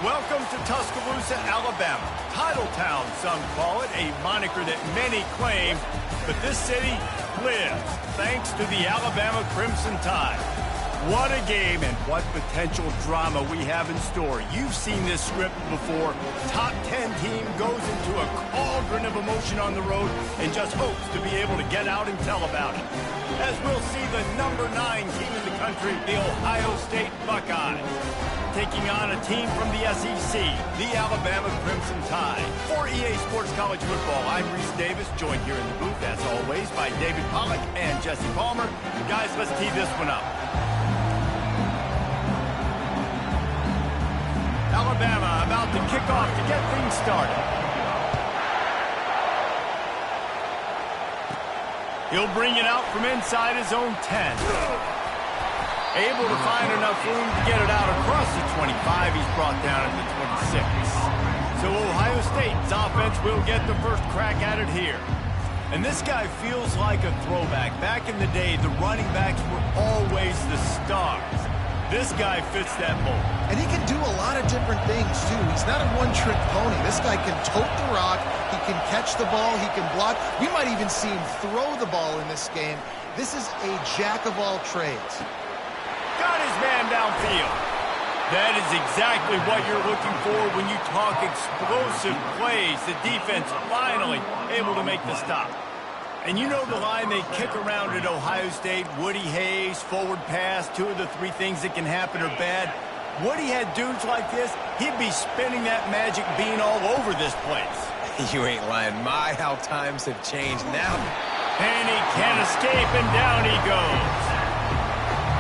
Welcome to Tuscaloosa, Alabama. Titletown, some call it, a moniker that many claim, but this city lives thanks to the Alabama Crimson Tide. What a game and what potential drama we have in store. You've seen this script before. Top 10 team goes into a cauldron of emotion on the road and just hopes to be able to get out and tell about it. As we'll see the number 9 team in the country, the Ohio State Buckeyes, taking on a team from the SEC, the Alabama Crimson Tide. For EA Sports College Football, I'm Reese Davis, joined here in the booth, as always, by David Pollack and Jesse Palmer. Guys, let's tee this one up. Alabama about to kick off to get things started. He'll bring it out from inside his own 10. Able to find enough room to get it out across the 25. He's brought down at the 26. So Ohio State's offense will get the first crack at it here. And this guy feels like a throwback. Back in the day, the running backs were always the stars. This guy fits that mold. And he can do a lot of different things, too. He's not a one-trick pony. This guy can tote the rock. He can catch the ball. He can block. We might even see him throw the ball in this game. This is a jack of all trades. Got his man downfield. That is exactly what you're looking for when you talk explosive plays. The defense finally able to make the stop. And you know the line they kick around at Ohio State, Woody Hayes, forward pass, 2 of the 3 things that can happen are bad. Woody had dudes like this, he'd be spinning that magic bean all over this place. You ain't lying. My, how times have changed now. And he can't escape, and down he goes.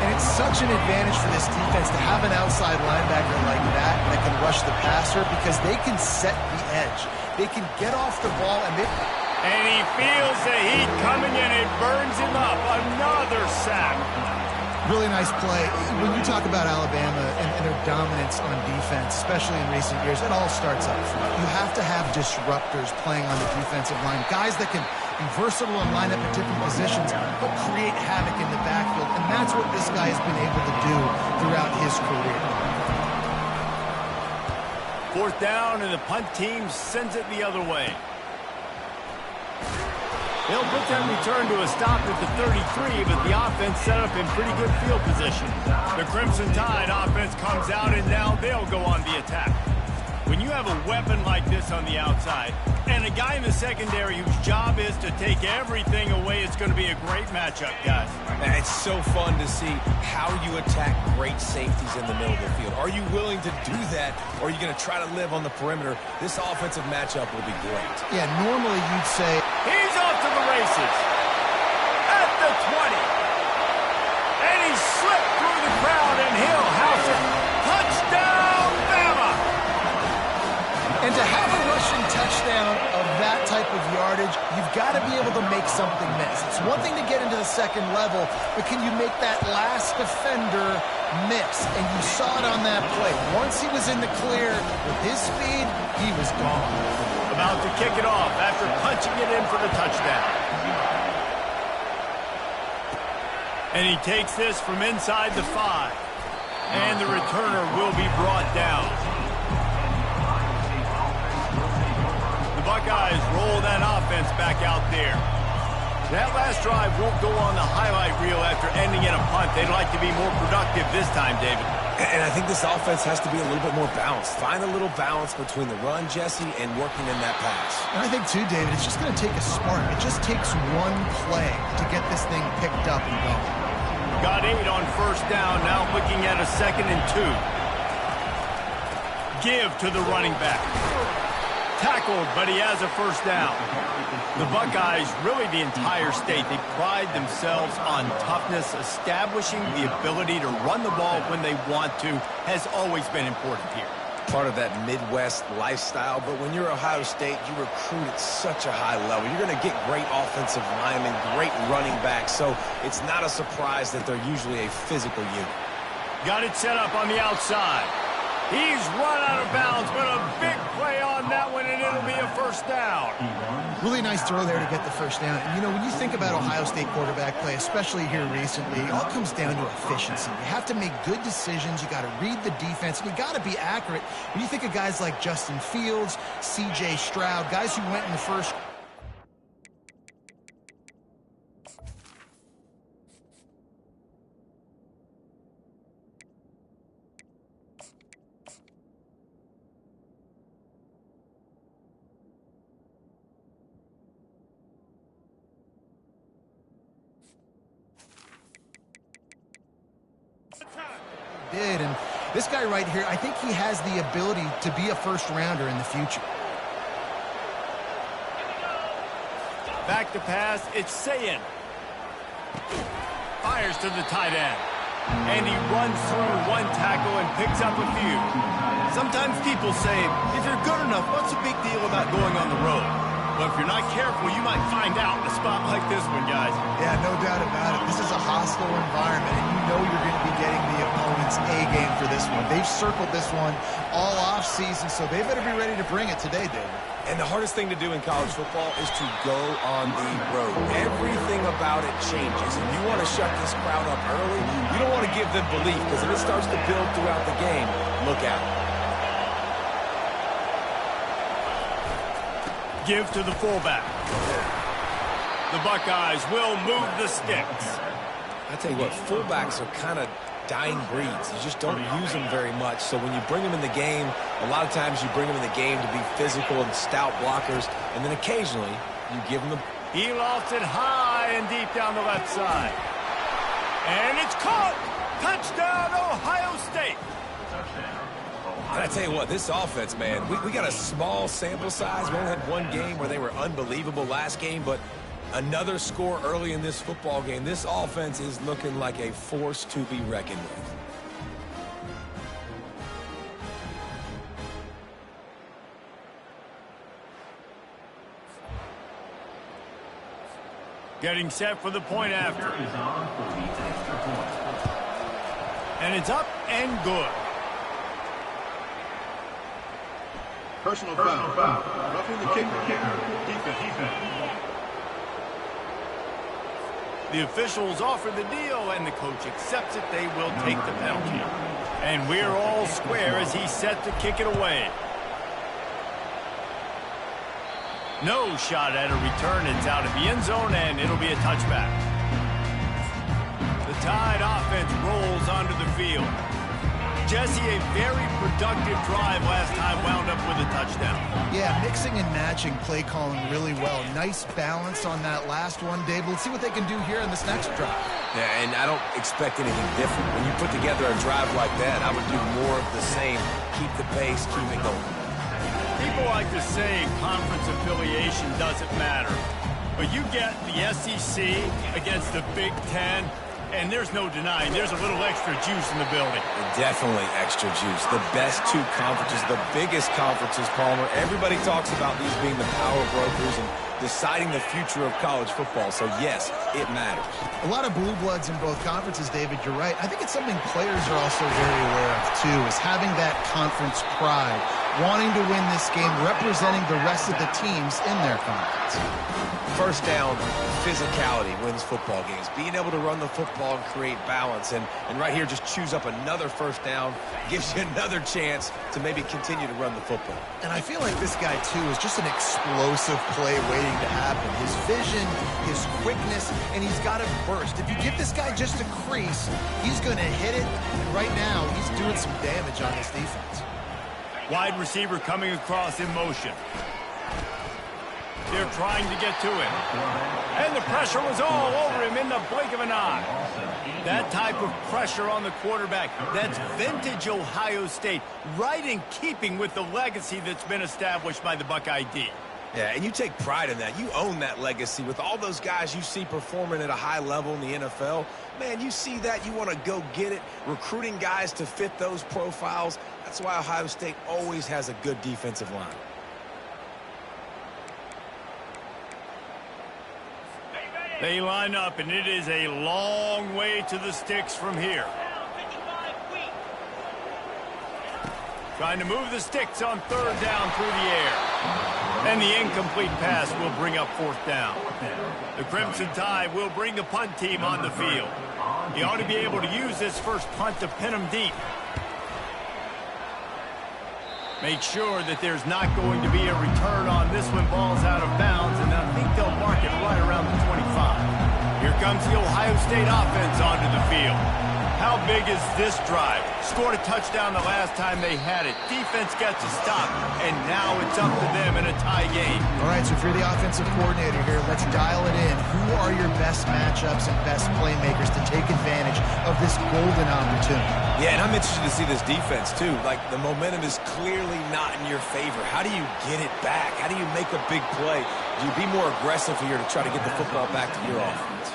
And it's such an advantage for this defense to have an outside linebacker like that can rush the passer because they can set the edge. They can get off the ball and he feels the heat coming in. It burns him up. Another sack. Really nice play. When you talk about Alabama and their dominance on defense, especially in recent years, it all starts up front. You have to have disruptors playing on the defensive line, guys that can be versatile and line up at different positions, but create havoc in the backfield. And that's what this guy has been able to do throughout his career. 4th down, and the punt team sends it the other way. They'll put that return to a stop at the 33, but the offense set up in pretty good field position. The Crimson Tide offense comes out, and now they'll go on the attack. When you have a weapon like this on the outside, and a guy in the secondary whose job is to take everything away, it's going to be a great matchup, guys. Man, it's so fun to see how you attack great safeties in the middle of the field. Are you willing to do that, or are you going to try to live on the perimeter? This offensive matchup will be great. Yeah, normally you'd say... He's off to the races. At the 20. And he slipped through the crowd, and he'll house it. Touchdown, Bama! And to have a rushing touchdown of that type of yardage, you've got to be able to make something miss. It's one thing to get into the second level, but can you make that last defender miss? And you saw it on that play. Once he was in the clear with his speed, he was gone. About to kick it off after punching it in for the touchdown. And he takes this from inside the 5. And the returner will be brought down. The Buckeyes roll that offense back out there. That last drive won't go on the highlight reel after ending in a punt. They'd like to be more productive this time, David. And I think this offense has to be a little bit more balanced. Find a little balance between the run, Jesse, and working in that pass. And I think, too, David, it's just going to take a spark. It just takes one play to get this thing picked up and going. Got 8 on 1st down. Now looking at a 2nd and 2. Give to the running back. Tackled, but he has a 1st down. The Buckeyes, really the entire state, they pride themselves on toughness. Establishing the ability to run the ball when they want to has always been important here. Part of that Midwest lifestyle, but when you're Ohio State, you recruit at such a high level. You're going to get great offensive linemen, great running backs, so it's not a surprise that they're usually a physical unit. Got it set up on the outside. He's run out of bounds, but a big play on that one, and it'll be a first down. Really nice throw there to get the first down. And, you know, when you think about Ohio State quarterback play, especially here recently, it all comes down to efficiency. You have to make good decisions. You got to read the defense, and you got to be accurate. When you think of guys like Justin Fields, C.J. Stroud, guys who went in the first... did, and this guy right here, I think he has the ability to be a first-rounder in the future. Back to pass, it's Sayin. Fires to the tight end. And he runs through one tackle and picks up a few. Sometimes people say, if you're good enough, what's the big deal about going on the road? But if you're not careful, you might find out in a spot like this one, guys. Yeah, no doubt about it. This is a hostile environment, and you know you're going to be getting the opponent's A-game for this one. They've circled this one all off-season, so they better be ready to bring it today, David. And the hardest thing to do in college football is to go on the road. Everything about it changes. If you want to shut this crowd up early, you don't want to give them belief, because if it starts to build throughout the game, look out. Give to the fullback. The Buckeyes will move the sticks. I tell you what, fullbacks are kind of dying breeds. You just don't use them very much. So when you bring them in the game, a lot of times you bring them in the game to be physical and stout blockers, and then occasionally you give them the... He lofts it high and deep down the left side. And it's caught! Touchdown, Ohio State! And I tell you what, this offense, man, we got a small sample size. We only had one game where they were unbelievable last game, but another score early in this football game. This offense is looking like a force to be reckoned with. Getting set for the point after. And it's up and good. Personal foul. Roughing the kicker. Defense. The officials offer the deal, and the coach accepts it. They will take the penalty. And we're all square as he's set to kick it away. No shot at a return. It's out of the end zone, and it'll be a touchback. The Tide offense rolls onto the field. Jesse, a very productive drive last time, wound up with a touchdown. Yeah, mixing and matching play calling really well. Nice balance on that last one, Dave. Let's see what they can do here in this next drive. Yeah, and I don't expect anything different. When you put together a drive like that, I would do more of the same. Keep the pace, keep it going. People like to say conference affiliation doesn't matter. But you get the SEC against the Big Ten, and there's no denying there's a little extra juice in the building. Definitely extra juice. The best two conferences, the biggest conferences, Palmer. Everybody talks about these being the power brokers and deciding the future of college football. So, yes, it matters. A lot of blue bloods in both conferences, David. You're right. I think it's something players are also very aware of, too, is having that conference pride, wanting to win this game, representing the rest of the teams in their conference. First down, physicality wins football games. Being able to run the football and create balance. And right here, just choose up another first down, gives you another chance to maybe continue to run the football. And I feel like this guy, too, is just an explosive play waiting to happen. His vision, his quickness, and he's got a burst. If you give this guy just a crease, he's going to hit it. And right now, he's doing some damage on this defense. Wide receiver coming across in motion. They're trying to get to him. And the pressure was all over him in the blink of an eye. That type of pressure on the quarterback, that's vintage Ohio State, right in keeping with the legacy that's been established by the Buckeye D. Yeah, and you take pride in that. You own that legacy with all those guys you see performing at a high level in the NFL. Man, you see that, you want to go get it. Recruiting guys to fit those profiles. That's why Ohio State always has a good defensive line. They line up, and it is a long way to the sticks from here. Trying to move the sticks on third down through the air. And the incomplete pass will bring up fourth down. The Crimson Tide will bring the punt team on the field. He ought to be able to use this first punt to pin them deep. Make sure that there's not going to be a return on this when ball's out of bounds, and I think they'll mark it right around the 25. Here comes the Ohio State offense onto the field. How big is this drive? Scored a touchdown the last time they had it. Defense gets a stop, and now it's up to them in a tie game. All right, so if you're the offensive coordinator here, let's dial it in. Who are your best matchups and best playmakers to take advantage of this golden opportunity? Yeah, and I'm interested to see this defense, too. Like, the momentum is clearly not in your favor. How do you get it back? How do you make a big play? Do you be more aggressive here to try to get the football back to your offense?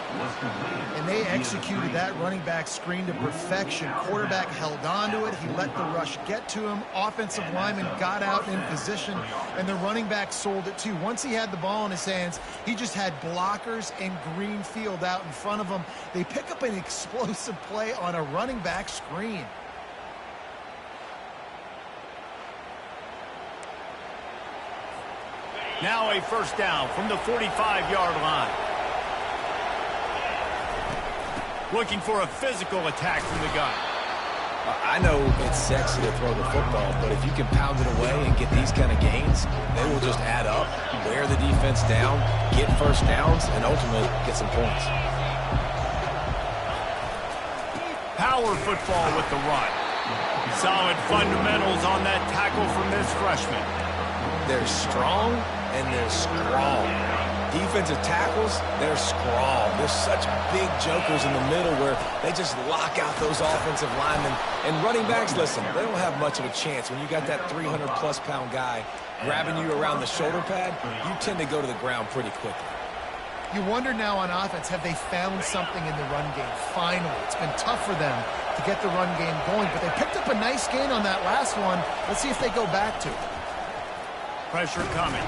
And they executed that running back screen to perfection. Quarterback held on to it. He let the rush get to him. Offensive lineman got out in position, and the running back sold it too. Once he had the ball in his hands, he just had blockers and green field out in front of him. They pick up an explosive play on a running back screen. Now a first down from the 45-yard line. Looking for a physical attack from the gun. I know it's sexy to throw the football, but if you can pound it away and get these kind of gains, they will just add up, wear the defense down, get first downs, and ultimately get some points. Power football with the run. Solid fundamentals on that tackle from this freshman. They're strong and they're strong. Defensive tackles, they're strong. There's such big jokers in the middle where they just lock out those offensive linemen. And running backs, listen, they don't have much of a chance. When you got that 300-plus pound guy grabbing you around the shoulder pad, you tend to go to the ground pretty quickly. You wonder now on offense, have they found something in the run game? Finally, it's been tough for them to get the run game going, but they picked up a nice gain on that last one. Let's see if they go back to it. Pressure coming.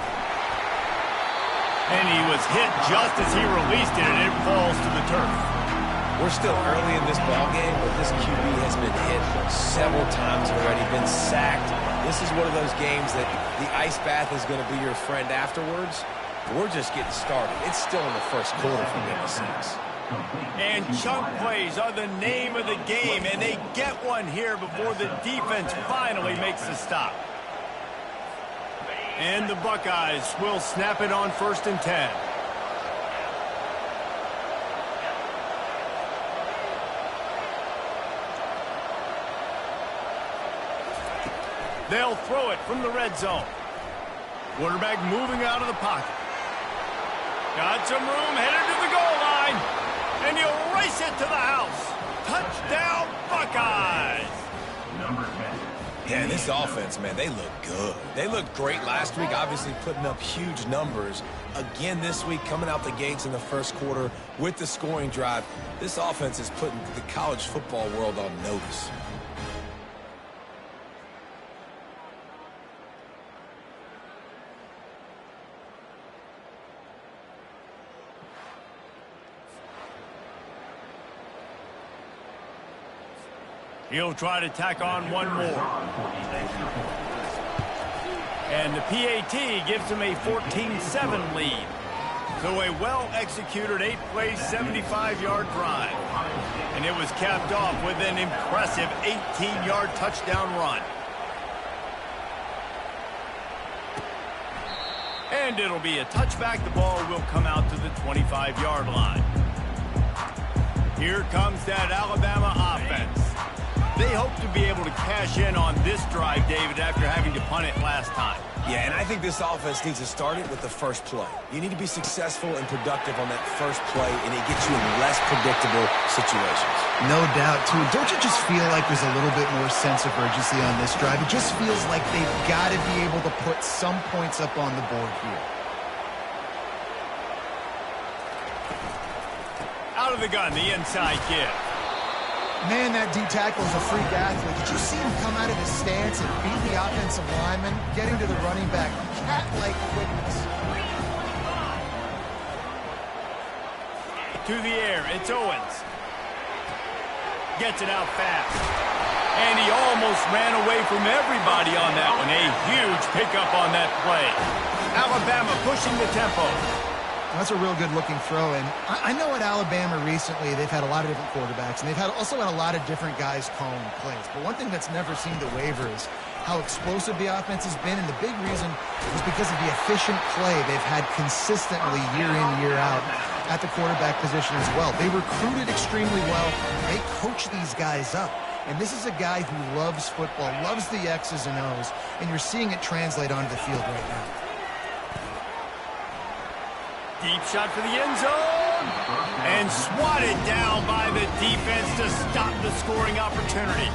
And he was hit just as he released it, and it falls to the turf. We're still early in this ballgame, but this QB has been hit several times already, been sacked. This is one of those games that the ice bath is going to be your friend afterwards. We're just getting started. It's still in the first quarter for goodness sakes. And chunk plays are the name of the game, and they get one here before the defense finally makes the stop. And the Buckeyes will snap it on 1st and 10. They'll throw it from the red zone. Quarterback moving out of the pocket. Got some room, headed to the goal line. And he'll race it to the house. Touchdown, Buckeyes! Yeah, this offense, man, they look good. They looked great last week, obviously putting up huge numbers. Again this week, coming out the gates in the first quarter with the scoring drive. This offense is putting the college football world on notice. He'll try to tack on one more. And the PAT gives him a 14-7 lead. So a well-executed 8-play, 75-yard drive. And it was capped off with an impressive 18-yard touchdown run. And it'll be a touchback. The ball will come out to the 25-yard line. Here comes that Alabama offense. They hope to be able to cash in on this drive, David, after having to punt it last time. Yeah, and I think this offense needs to start it with the first play. You need to be successful and productive on that first play, and it gets you in less predictable situations. No doubt, too. Don't you just feel like there's a little bit more sense of urgency on this drive? It just feels like they've got to be able to put some points up on the board here. Out of the gun, the inside give. Man, that D-tackle is a freak athlete. Did you see him come out of his stance and beat the offensive lineman, getting to the running back? Cat-like quickness. To the air, it's Owens. Gets it out fast. And he almost ran away from everybody on that one. A huge pickup on that play. Alabama pushing the tempo. That's a real good-looking throw, and I know at Alabama recently they've had a lot of different quarterbacks, and they've also had a lot of different guys calling plays. But one thing that's never seemed to waver is how explosive the offense has been, and the big reason is because of the efficient play they've had consistently year in, year out at the quarterback position as well. They recruited extremely well. They coach these guys up. And this is a guy who loves football, loves the X's and O's, and you're seeing it translate onto the field right now. Deep shot for the end zone. And swatted down by the defense to stop the scoring opportunity.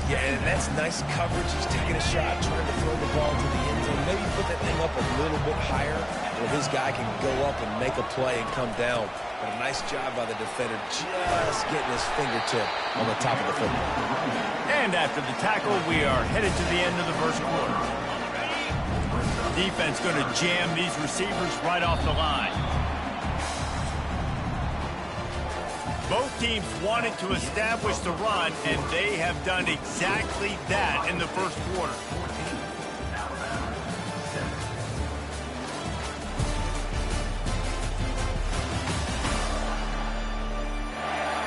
Yeah, and that's nice coverage. He's taking a shot, trying to throw the ball to the end zone. Maybe put that thing up a little bit higher where his guy can go up and make a play and come down. But a nice job by the defender just getting his fingertip on the top of the football. And after the tackle, we are headed to the end of the first quarter. Defense going to jam these receivers right off the line. Both teams wanted to establish the run, and they have done exactly that in the first quarter.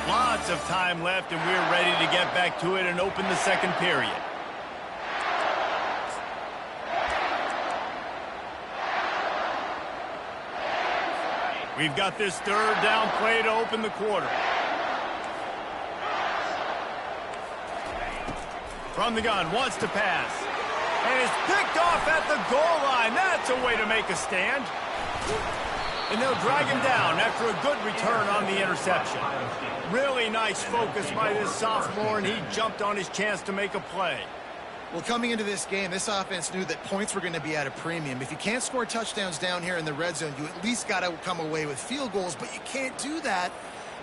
Lots of time left, and we're ready to get back to it and open the second period. We've got this third down play to open the quarter. From the gun, wants to pass. And it's picked off at the goal line. That's a way to make a stand. And they'll drag him down after a good return on the interception. Really nice focus by this sophomore, and he jumped on his chance to make a play. Well, coming into this game, this offense knew that points were going to be at a premium. If you can't score touchdowns down here in the red zone, you at least got to come away with field goals, but you can't do that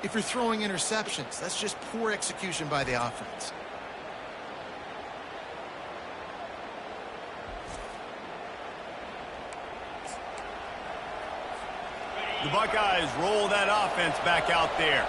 if you're throwing interceptions. That's just poor execution by the offense. The Buckeyes roll that offense back out there.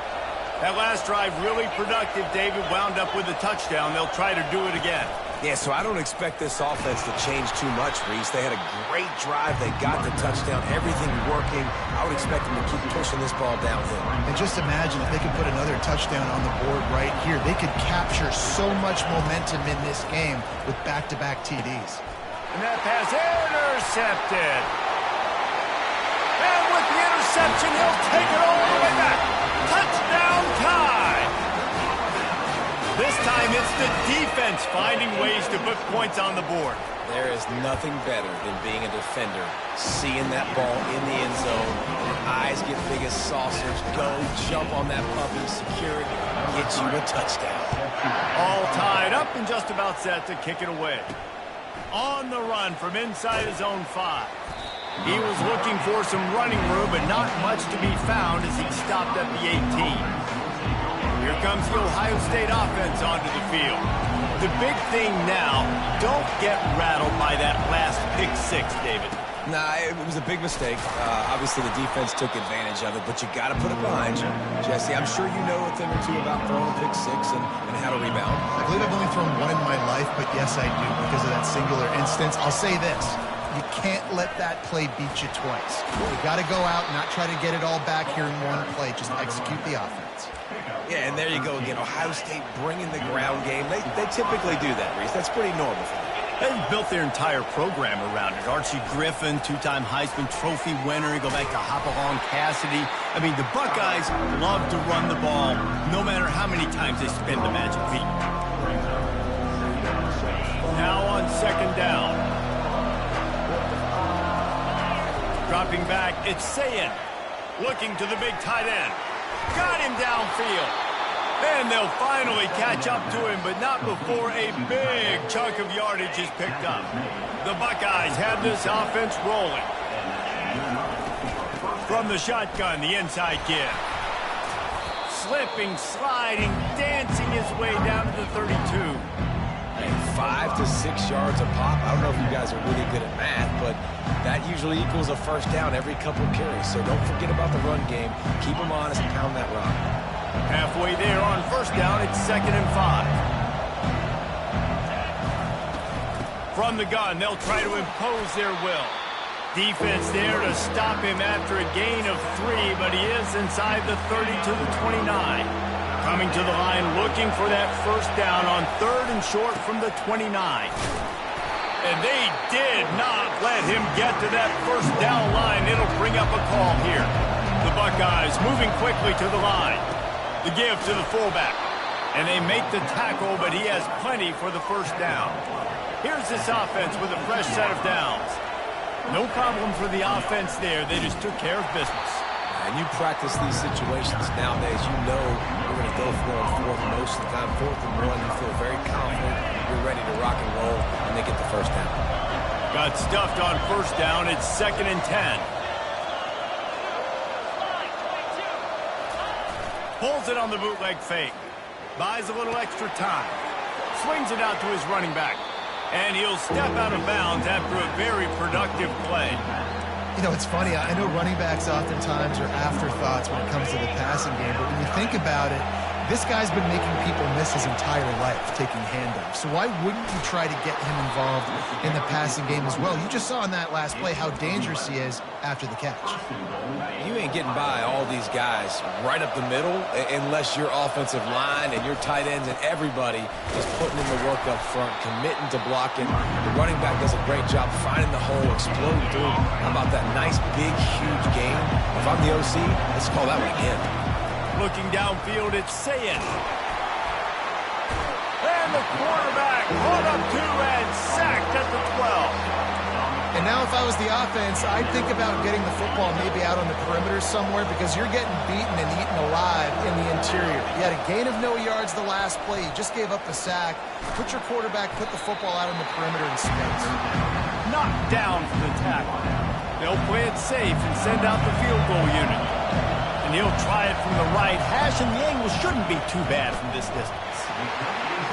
That last drive really productive. David wound up with a touchdown. They'll try to do it again. Yeah, so I don't expect this offense to change too much, Reese. They had a great drive. They got the touchdown. Everything working. I would expect them to keep pushing this ball downhill. And just imagine if they could put another touchdown on the board right here. They could capture so much momentum in this game with back-to-back TDs. And that pass intercepted. And with the interception, he'll take it all the way back. Touchdown time. This time it's the defense finding ways to put points on the board. There is nothing better than being a defender, seeing that ball in the end zone, your eyes get big as saucers, go, jump on that puppy, secure it, get you a touchdown. All tied up and just about set to kick it away. On the run from inside his own 5. He was looking for some running room, but not much to be found as he stopped at the 18. Here comes the Ohio State offense onto the field. The big thing now, don't get rattled by that last pick 6, David. Nah, it was a big mistake. Obviously, the defense took advantage of it, but you got to put it behind you. Jesse, I'm sure you know a thing or two about throwing a pick 6 and how to rebound. I believe I've only thrown one in my life, but yes, I do because of that singular instance. I'll say this. You can't let that play beat you twice. You got to go out and not try to get it all back here in one play. Just execute the offense. Yeah, and there you go again. Ohio State bringing the ground game. They typically do that, Reese. That's pretty normal for them. They've built their entire program around it. Archie Griffin, 2-time Heisman Trophy winner. You go back to Hopalong Cassidy. I mean, the Buckeyes love to run the ball, no matter how many times they spin the magic feet. Now on second down. Dropping back, it's Sayin. Looking to the big tight end. Got him downfield. And they'll finally catch up to him, but not before a big chunk of yardage is picked up. The Buckeyes have this offense rolling. From the shotgun, the inside give. Slipping, sliding, dancing his way down to the 32. And 5 to 6 yards a pop. I don't know if you guys are really good at math, but that usually equals a first down every couple of carries. So don't forget about the run game. Keep them honest and pound that rock. Halfway there on first down, it's 2nd and 5. From the gun, they'll try to impose their will. Defense there to stop him after a gain of 3, but he is inside the 30 to the 29. Coming to the line looking for that first down on 3rd and short from the 29. And they did not let him get to that first down line. It'll bring up a call here. The Buckeyes moving quickly to the line. The give to the fullback. And they make the tackle, but he has plenty for the first down. Here's this offense with a fresh set of downs. No problem for the offense there. They just took care of business. And you practice these situations nowadays, you know you're going to go for it on 4th most of the time. 4th and 1, you feel very confident. You're ready to rock and roll, and they get the first down. Got stuffed on first down. It's 2nd and 10. Pulls it on the bootleg fake. Buys a little extra time. Swings it out to his running back. And he'll step out of bounds after a very productive play. You know, it's funny. I know running backs oftentimes are afterthoughts when it comes to the passing game, but when you think about it, this guy's been making people miss his entire life taking handoffs. So why wouldn't you try to get him involved in the passing game as well? You just saw in that last play how dangerous he is after the catch. You ain't getting by all these guys right up the middle unless your offensive line and your tight ends and everybody is putting in the work up front, committing to blocking. The running back does a great job finding the hole, exploding through. How about that nice, big, huge gain? If I'm the OC, let's call that one again. Looking downfield, it's Sayed. And the quarterback caught up to and sacked at the 12. And now if I was the offense, I'd think about getting the football maybe out on the perimeter somewhere because you're getting beaten and eaten alive in the interior. You had a gain of no yards the last play. You just gave up the sack. Put your quarterback, put the football out on the perimeter in space. Knocked down for the tackle. They'll play it safe and send out the field goal unit. And he'll try it from the right hash, and the angle shouldn't be too bad from this distance.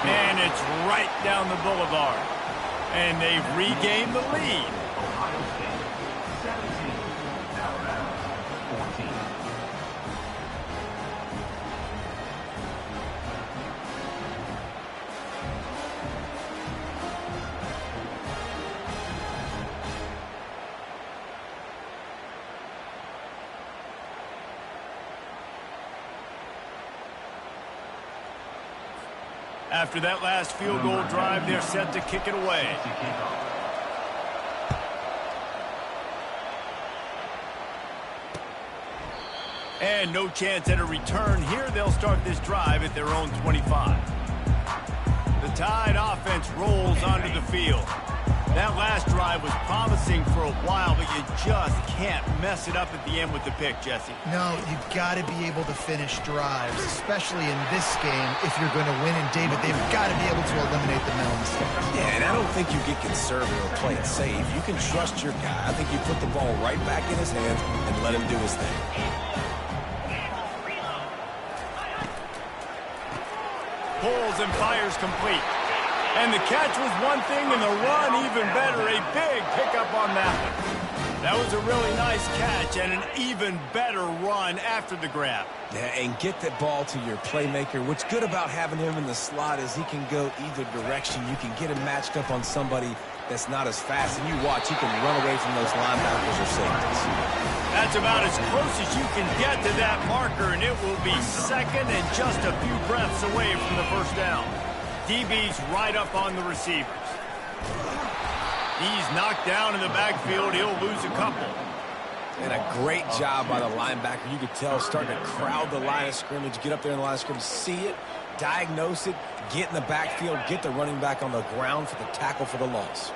And it's right down the boulevard. And they've regained the lead. After that last field goal drive, they're set to kick it away. And no chance at a return. Here they'll start this drive at their own 25. The Tide offense rolls onto the field. That last drive was promising for a while, but you just can't mess it up at the end with the pick, Jesse. No, you've got to be able to finish drives, especially in this game if you're going to win. And, David, they've got to be able to eliminate the mental mistakes. Yeah, and I don't think you get conservative or play it safe. You can trust your guy. I think you put the ball right back in his hands and let him do his thing. Pulls and fires complete. And the catch was one thing, and the run even better. A big pickup on that one. That was a really nice catch and an even better run after the grab. Yeah, and get that ball to your playmaker. What's good about having him in the slot is he can go either direction. You can get him matched up on somebody that's not as fast. And you watch, he can run away from those linebackers or safeties. That's about as close as you can get to that marker, and it will be second and just a few breaths away from the first down. DB's right up on the receivers. He's knocked down in the backfield. He'll lose a couple. And a great job by the linebacker. You could tell starting to crowd the line of scrimmage, get up there in the line of scrimmage, see it, diagnose it, get in the backfield, get the running back on the ground for the tackle for the loss.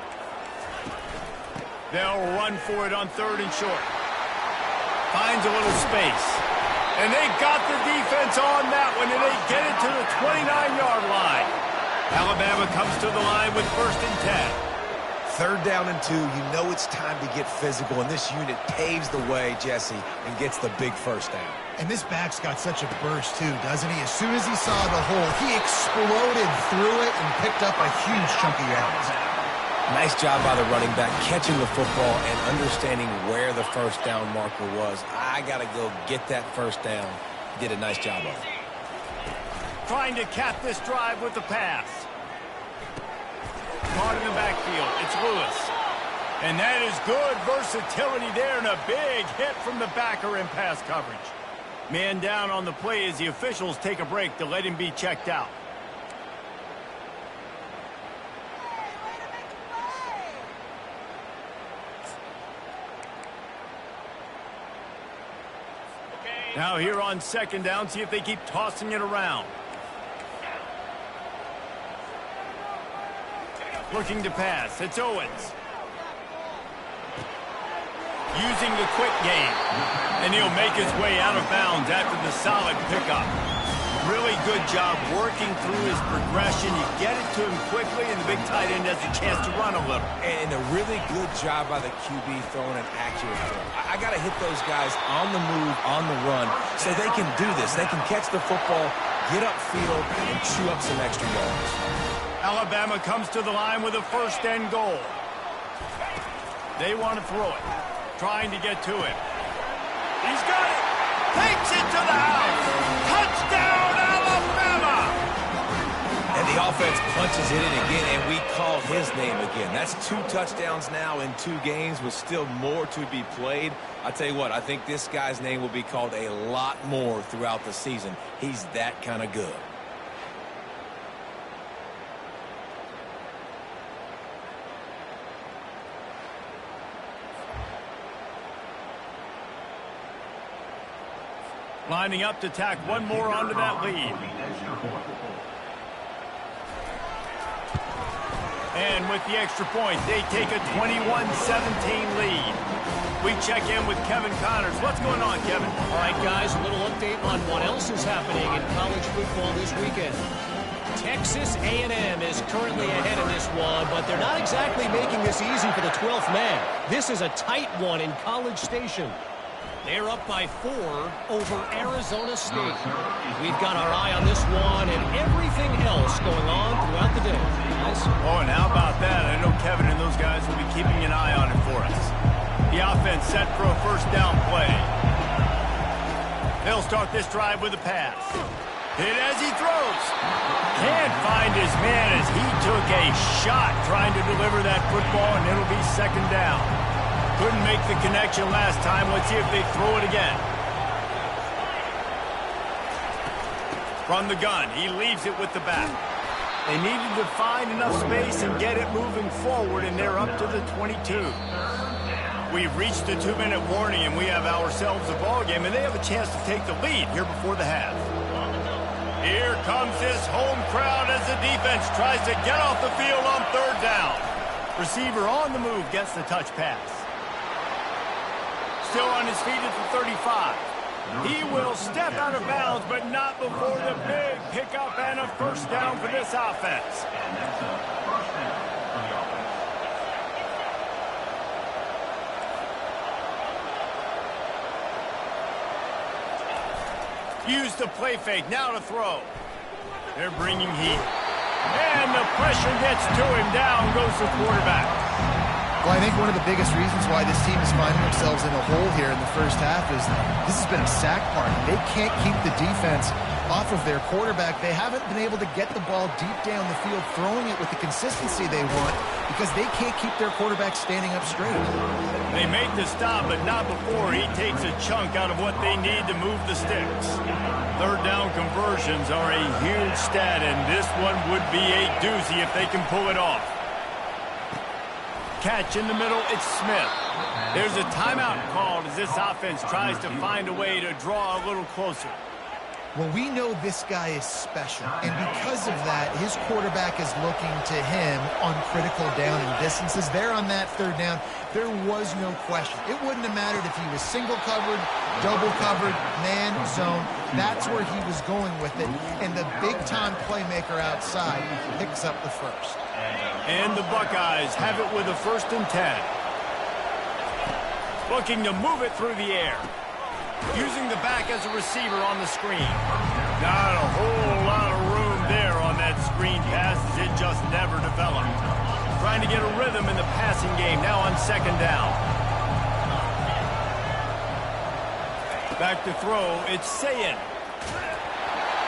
They'll run for it on 3rd and short. Finds a little space. And they got the defense on that one, and they get it to the 29-yard line. Alabama comes to the line with 1st and 10. 3rd down and 2. You know it's time to get physical, and this unit paves the way, Jesse, and gets the big first down. And this back's got such a burst, too, doesn't he? As soon as he saw the hole, he exploded through it and picked up a huge chunk of yards. Nice job by the running back, catching the football and understanding where the first down marker was. I got to go get that first down. Did a nice job of it. Trying to cap this drive with the pass. Caught in the backfield. backfield. It's Lewis. And that is good versatility there and a big hit from the backer in pass coverage. Man down on the play as the officials take a break to let him be checked out. Now here on second down, see if they keep tossing it around. Looking to pass, it's Owens. Using the quick game. And he'll make his way out of bounds after the solid pickup. Really good job working through his progression. You get it to him quickly, and the big tight end has a chance to run a little. And a really good job by the QB throwing an accurate throw. I got to hit those guys on the move, on the run, so they can do this. They can catch the football, get upfield, and chew up some extra yards. Alabama comes to the line with a first and goal. They want to throw it. Trying to get to him. He's got it. Takes it to the house. Touchdown, Alabama! And the offense punches it in again, and we call his name again. That's 2 touchdowns now in 2 games with still more to be played. I tell you what, I think this guy's name will be called a lot more throughout the season. He's that kind of good. Lining up to tack one more onto that lead. And with the extra point, they take a 21-17 lead. We check in with Kevin Connors. What's going on, Kevin? All right, guys, a little update on what else is happening in college football this weekend. Texas A&M is currently ahead in this one, but they're not exactly making this easy for the 12th man. This is a tight one in College Station. They're up by 4 over Arizona State. We've got our eye on this one and everything else going on throughout the day. Guys? Oh, and how about that? I know Kevin and those guys will be keeping an eye on it for us. The offense set for a first down play. They'll start this drive with a pass. Hit as he throws. Can't find his man as he took a shot trying to deliver that football, and it'll be second down. Couldn't make the connection last time. Let's see if they throw it again. From the gun, he leaves it with the back. They needed to find enough space and get it moving forward, and they're up to the 22. We've reached the 2-minute warning, and we have ourselves a ball game, and they have a chance to take the lead here before the half. Here comes this home crowd as the defense tries to get off the field on third down. Receiver on the move gets the touch pass. Still on his feet at the 35. He will step out of bounds, but not before the big pickup and a first down for this offense. Use the play fake, now to throw. They're bringing heat. And the pressure gets to him, down goes the quarterback. Well, I think one of the biggest reasons why this team is finding themselves in a hole here in the first half is this has been a sack party. They can't keep the defense off of their quarterback. They haven't been able to get the ball deep down the field, throwing it with the consistency they want because they can't keep their quarterback standing up straight. They make the stop, but not before he takes a chunk out of what they need to move the sticks. Third down conversions are a huge stat, and this one would be a doozy if they can pull it off. Catch in the middle, it's Smith. There's a timeout called as this offense tries to find a way to draw a little closer. Well, we know this guy is special, and because of that, his quarterback is looking to him on critical down and distances. There on that third down, there was no question. It wouldn't have mattered if he was single covered, double covered, man, zone. That's where he was going with it, and the big-time playmaker outside picks up the first. And the Buckeyes have it with a 1st and 10. Looking to move it through the air. Using the back as a receiver on the screen. Not a whole lot of room there on that screen pass as it just never developed. Trying to get a rhythm in the passing game now on second down. Back to throw, it's Sayin.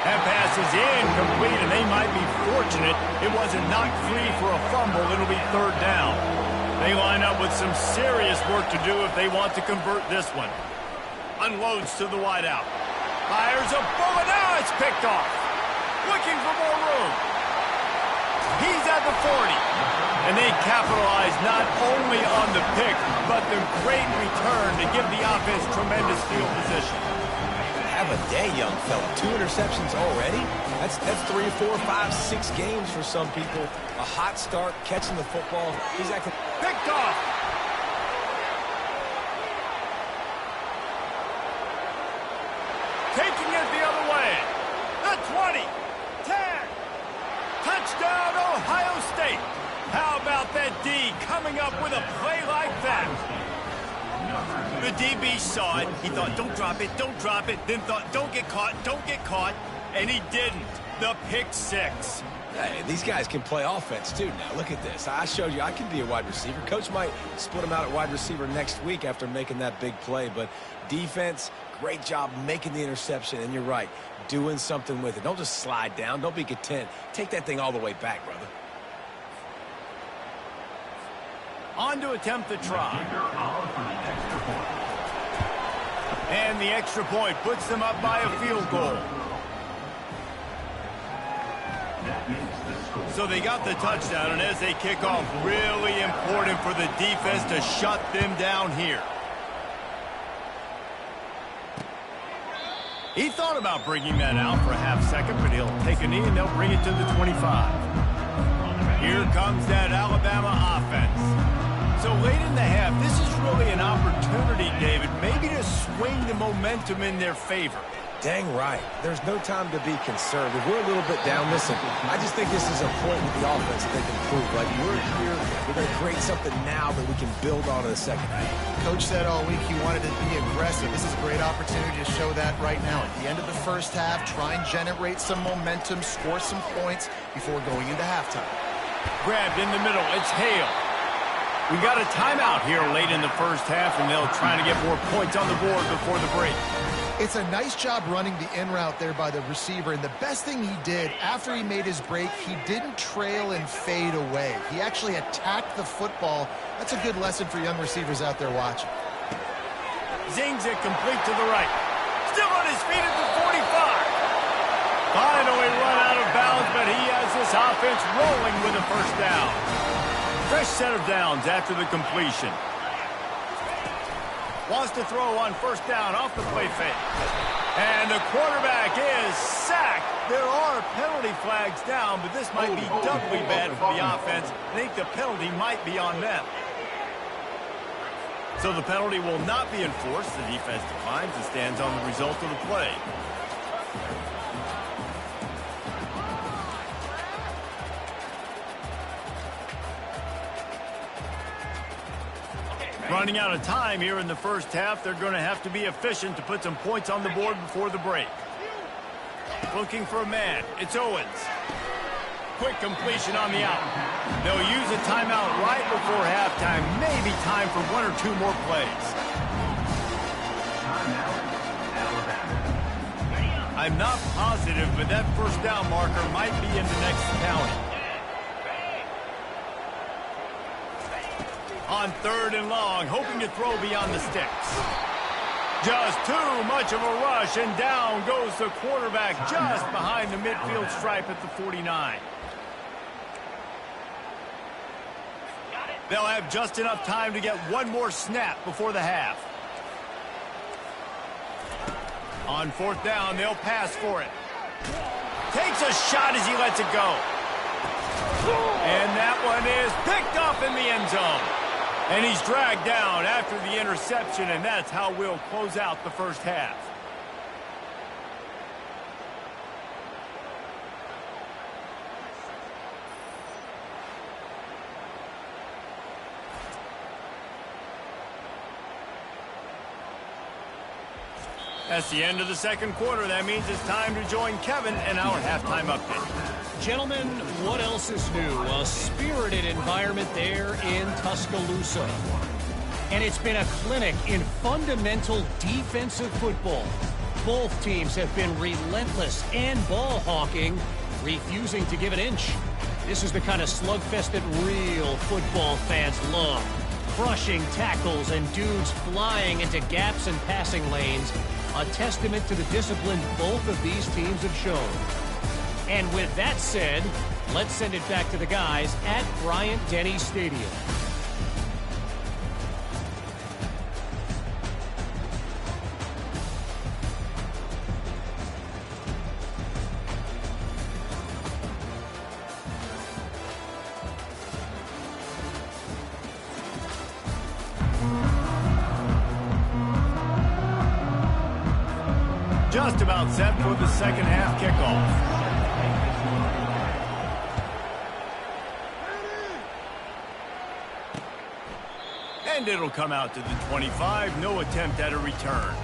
That pass is incomplete, and they might be fortunate it wasn't knocked free for a fumble. It'll be third down. They line up with some serious work to do if they want to convert this one. Unloads to the wideout. Fires a bullet. Now it's picked off. Looking for more room. He's at the 40. And they capitalize not only on the pick, but the great return to give the offense tremendous field position. Have a day, young fella. 2 interceptions already? That's 3, 4, 5, 6 games for some people. A hot start, catching the football. He's acting picked off. Taking it the other way. The 20. 10. Touchdown, Ohio State. How about that D coming up with a play like that? The DB saw it. He thought, don't drop it, don't drop it. Then thought, don't get caught. And he didn't. The pick 6. Hey, these guys can play offense, too. Now, look at this. I showed you I can be a wide receiver. Coach might split him out at wide receiver next week after making that big play. But defense, great job making the interception. And you're right, doing something with it. Don't just slide down. Don't be content. Take that thing all the way back, brother. On to attempt the try. And the extra point puts them up by a field goal. So they got the touchdown, and as they kick off, really important for the defense to shut them down here. He thought about bringing that out for a half second, but he'll take a knee and they'll bring it to the 25. Here comes that Alabama offense. So late in the half, this is really an opportunity, David, maybe to swing the momentum in their favor. Dang right. There's no time to be concerned. If we're a little bit down, listen, I just think this is a point with the offense that they can prove. Like, we're here, we're going to create something now that we can build on in the second half. Coach said all week he wanted to be aggressive. This is a great opportunity to show that right now. At the end of the first half, try and generate some momentum, score some points before going into halftime. Grabbed in the middle. It's Hale. We got a timeout here late in the first half, and they'll try to get more points on the board before the break. It's a nice job running the in route there by the receiver, and the best thing he did after he made his break, he didn't trail and fade away. He actually attacked the football. That's a good lesson for young receivers out there watching. Zings it complete to the right. Still on his feet at the 45. Finally run out of bounds, but he has this offense rolling with a first down. Fresh set of downs after the completion. Wants to throw on first down off the play fake. And the quarterback is sacked. There are penalty flags down, but this might be doubly bad for the offense. I think the penalty might be on them. So the penalty will not be enforced. The defense declines and stands on the result of the play. Running out of time here in the first half. They're going to have to be efficient to put some points on the board before the break. Looking for a man. It's Owens. Quick completion on the out. They'll use a timeout right before halftime. Maybe time for 1 or 2 more plays. I'm not positive, but that first down marker might be in the next county. On 3rd and long, hoping to throw beyond the sticks. Just too much of a rush, and down goes the quarterback just behind the midfield stripe at the 49. They'll have just enough time to get 1 more snap before the half. On 4th down, they'll pass for it. Takes a shot as he lets it go. And that one is picked off in the end zone. And he's dragged down after the interception, and that's how we'll close out the first half. That's the end of the second quarter. That means it's time to join Kevin in our halftime update. Gentlemen, what else is new? A spirited environment there in Tuscaloosa. And it's been a clinic in fundamental defensive football. Both teams have been relentless and ball hawking, refusing to give an inch. This is the kind of slugfest that real football fans love. Crushing tackles and dudes flying into gaps and passing lanes. A testament to the discipline both of these teams have shown. And with that said, let's send it back to the guys at Bryant-Denny Stadium. Just about set for the second half kickoff. And it'll come out to the 25. No attempt at a return.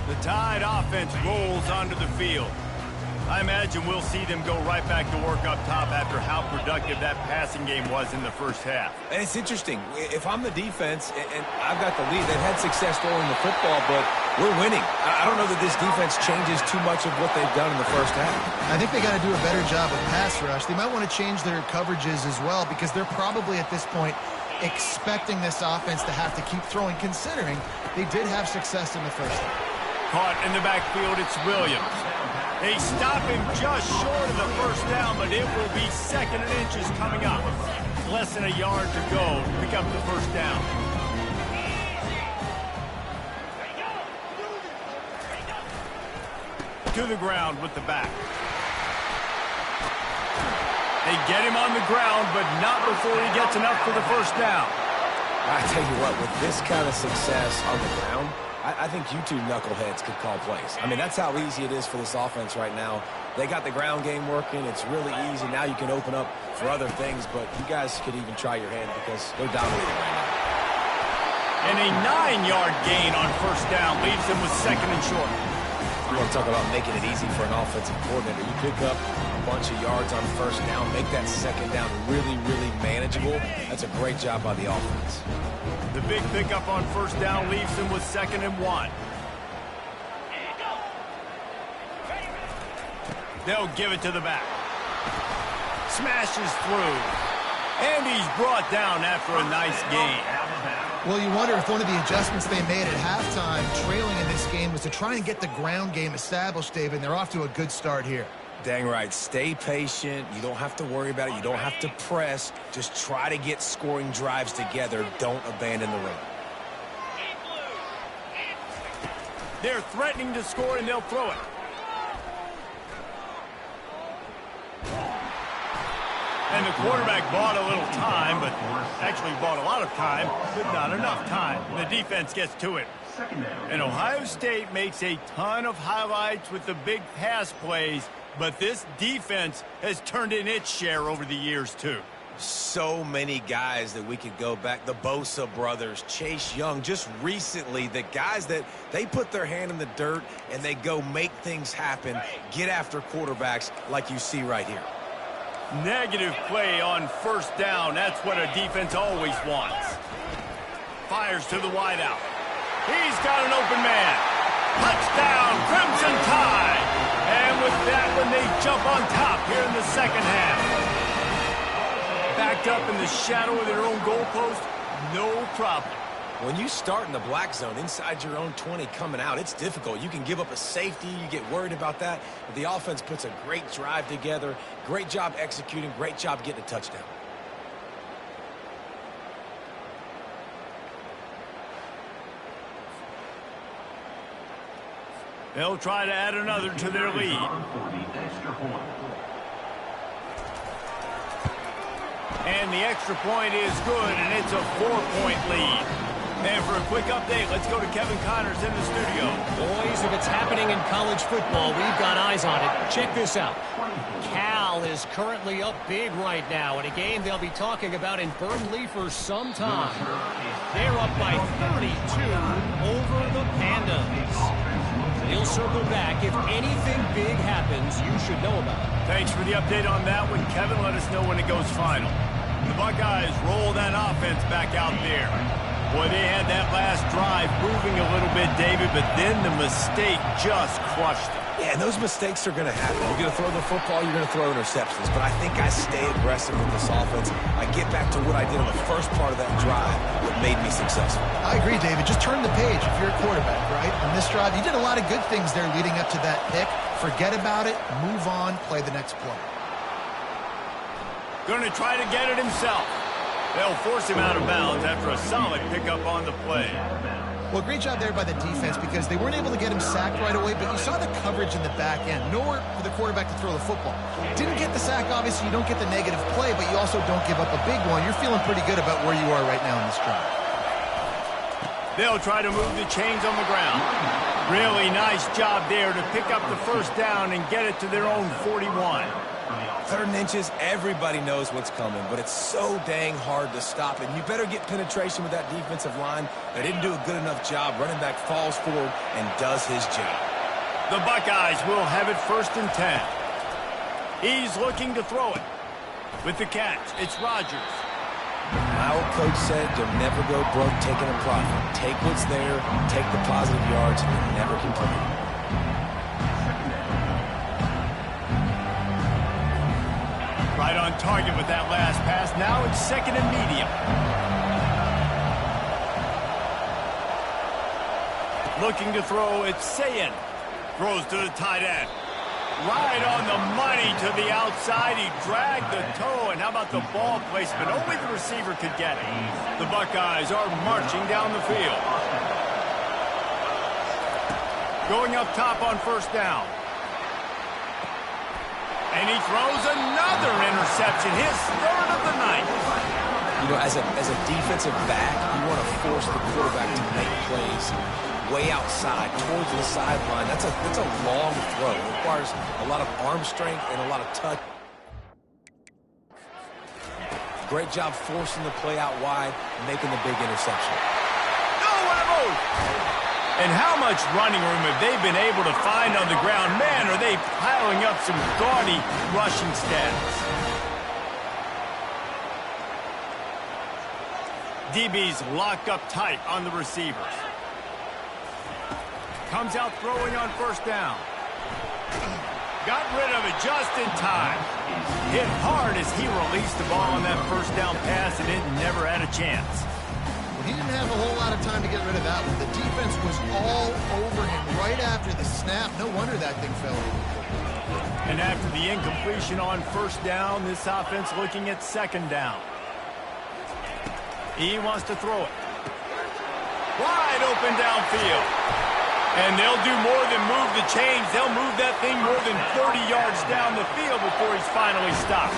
The Tide offense rolls onto the field. I imagine we'll see them go right back to work up top after how productive that passing game was in the first half. And it's interesting. If I'm the defense and I've got the lead, they've had success throwing the football, but we're winning. I don't know that this defense changes too much of what they've done in the first half. I think they got to do a better job with pass rush. They might want to change their coverages as well because they're probably at this point expecting this offense to have to keep throwing, considering they did have success in the first half. Caught in the backfield, it's Williams. They stop him just short of the first down, but it will be second and inches coming up. Less than a yard to go to pick up the first down. To the ground with the back. They get him on the ground, but not before he gets enough for the first down. I tell you what, with this kind of success on the ground, I think you two knuckleheads could call plays. I mean, that's how easy it is for this offense right now. They got the ground game working. It's really easy. Now you can open up for other things, but you guys could even try your hand because they're dominating right now. And a 9-yard gain on first down leaves them with second and short. You want to talk about making it easy for an offensive coordinator. You pick up a bunch of yards on first down, make that second down really, really manageable. That's a great job by the offense. The big pickup on first down leaves them with second and 1. They'll give it to the back. Smashes through. And he's brought down after a nice gain. Well, you wonder if one of the adjustments they made at halftime, trailing in this game, was to try and get the ground game established, David, and they're off to a good start here. Dang right. Stay patient. You don't have to worry about it. You don't have to press. Just try to get scoring drives together. Don't abandon the run. They're threatening to score, and they'll throw it. And the quarterback bought a little time, but actually bought a lot of time, but not enough time. The defense gets to it. And Ohio State makes a ton of highlights with the big pass plays, but this defense has turned in its share over the years, too. So many guys that we could go back. The Bosa brothers, Chase Young, just recently, the guys that they put their hand in the dirt and they go make things happen, get after quarterbacks like you see right here. Negative play on first down. That's what a defense always wants. Fires to the wideout. He's got an open man. Touchdown, Crimson Tide. And with that one, they jump on top here in the second half. Backed up in the shadow of their own goalpost, no problem. When you start in the black zone inside your own 20 coming out, it's difficult. You can give up a safety. You get worried about that. But the offense puts a great drive together. Great job executing. Great job getting a touchdown. They'll try to add another to their lead. And the extra point is good, and it's a 4-point lead. And for a quick update, let's go to Kevin Connors in the studio. Boys, if it's happening in college football, we've got eyes on it. Check this out. Cal is currently up big right now in a game they'll be talking about in Berkeley for some time. They're up by 32 over the Pandas. He'll circle back. If anything big happens, you should know about it. Thanks for the update on that one, Kevin. Let us know when it goes final. The Buckeyes roll that offense back out there. Boy, they had that last drive moving a little bit, David, but then the mistake just crushed it. Yeah, and those mistakes are going to happen. You're going to throw the football, you're going to throw interceptions. But I think I stay aggressive with this offense. I get back to what I did on the first part of that drive that made me successful. I agree, David. Just turn the page if you're a quarterback, right? On this drive, you did a lot of good things there leading up to that pick. Forget about it, move on, play the next play. Going to try to get it himself. They'll force him out of bounds after a solid pickup on the play. Well, great job there by the defense because they weren't able to get him sacked right away, but you saw the coverage in the back end. Nowhere for the quarterback to throw the football. Didn't get the sack, obviously. You don't get the negative play, but you also don't give up a big one. You're feeling pretty good about where you are right now in this drive. They'll try to move the chains on the ground. Really nice job there to pick up the first down and get it to their own 41. 3rd and inches, everybody knows what's coming, but it's so dang hard to stop it. You better get penetration with that defensive line. They didn't do a good enough job. Running back falls forward and does his job. The Buckeyes will have it 1st and 10. He's looking to throw it. With the catch, it's Rodgers. My old coach said you'll never go broke taking a profit. Take what's there, take the positive yards, and never complain. Right on target with that last pass. Now it's 2nd and medium. Looking to throw, it's Sayin. Throws to the tight end. Right on the money to the outside. He dragged the toe, and how about the ball placement? Only the receiver could get it. The Buckeyes are marching down the field. Going up top on 1st down. And he throws another interception, his 3rd of the night. You know, as a defensive back, you want to force the quarterback to make plays way outside, towards the sideline. That's a long throw. It requires a lot of arm strength and a lot of touch. Great job forcing the play out wide, making the big interception. No, what a move! And how much running room have they been able to find on the ground? Man, are they piling up some gaudy rushing stats. DBs locked up tight on the receivers. Comes out throwing on 1st down. Got rid of it just in time. Hit hard as he released the ball on that 1st down pass, and it never had a chance. He didn't have a whole lot of time to get rid of that one. The defense was all over him right after the snap. No wonder that thing fell over. And after the incompletion on 1st down, this offense looking at 2nd down. He wants to throw it. Wide open downfield. And they'll do more than move the chains. They'll move that thing more than 30 yards down the field before he's finally stopped.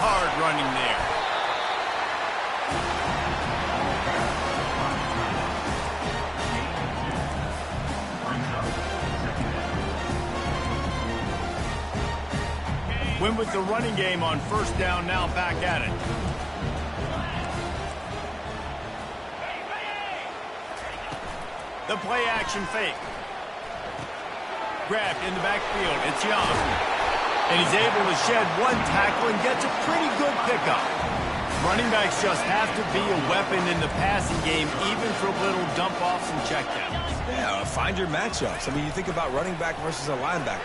Hard running there. Win with the running game on 1st down, now back at it. The play action fake. Grabbed in the backfield, it's Young. And he's able to shed one tackle and gets a pretty good pickup. Running backs just have to be a weapon in the passing game, even for little dump-offs and checkdowns. Yeah, find your matchups. I mean, you think about running back versus a linebacker.